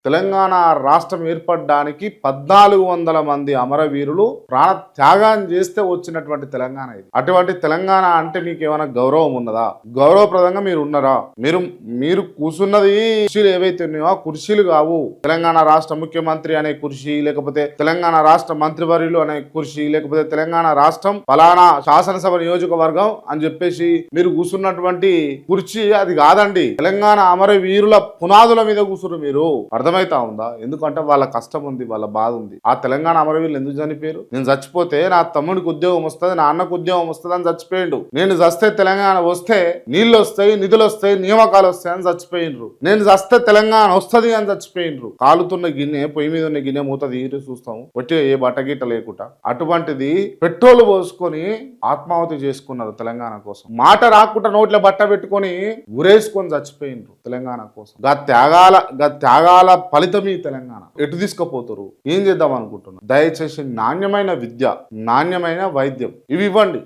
తెలంగాణ రాష్ట్రం ఏర్పడడానికి 1400 మంది అమరవీరులు ప్రాణ త్యాగం చేస్తే వచ్చినటువంటి తెలంగాణ ఇది. అటువంటి తెలంగాణ అంటే మీకు ఏమైనా గౌరవం ఉన్నదా? గౌరవప్రదంగా మీరు ఉన్నారా? మీరు కూర్చున్నది కుర్చీలు ఏవైతే ఉన్నాయో కుర్చీలు కావు. తెలంగాణ రాష్ట్ర ముఖ్యమంత్రి అనే కుర్చీ, లేకపోతే తెలంగాణ రాష్ట్ర మంత్రివర్యులు అనే కుర్చీ, లేకపోతే తెలంగాణ రాష్ట్రం ఫలానా శాసనసభ నియోజకవర్గం అని చెప్పేసి మీరు కూర్చున్నటువంటి కుర్చీ అది కాదండి. తెలంగాణ అమరవీరుల పునాదుల మీద కూర్చున్నారు మీరు. అర్థమైతా ఉందా? ఎందుకంటే వాళ్ళ కష్టం ఉంది, వాళ్ళ బాధ ఉంది. ఆ తెలంగాణ అమరవీరులు ఎందుకు చనిపోయారు? నేను చచ్చిపోతే నా తమ్ముడికి ఉద్యోగం వస్తుంది, నా అన్నకు ఉద్యోగం వస్తుంది అని చచ్చిపోయిండు. నేను చస్తే తెలంగాణ వస్తే నీళ్లు వస్తాయి, నిధులు వస్తాయి, నియామకాలు వస్తాయి అని చచ్చిపోయినరు. నేను చస్తే తెలంగాణ వస్తుంది అని చచ్చిపోయినరు. కాలుతున్న గిన్నె, పొయ్యి మీద ఉన్న గిన్నె మూత తీరు చూస్తాము, వచ్చే ఏ బట్టగిట్ట లేకుండా. అటువంటిది పెట్రోల్ పోసుకొని ఆత్మాహుతి చేసుకున్నారు తెలంగాణ కోసం. మాట రాకుండా నోట్ల బట్ట పెట్టుకొని ఉరేసుకొని చచ్చిపోయినరు తెలంగాణ కోసం. త్యాగాల ఫలితం ఈ తెలంగాణ. ఎటు తీసుకుపోతారు? ఏం చేద్దాం అనుకుంటున్నారు? దయచేసి నాణ్యమైన విద్య, నాణ్యమైన వైద్యం ఇవి ఇవ్వండి.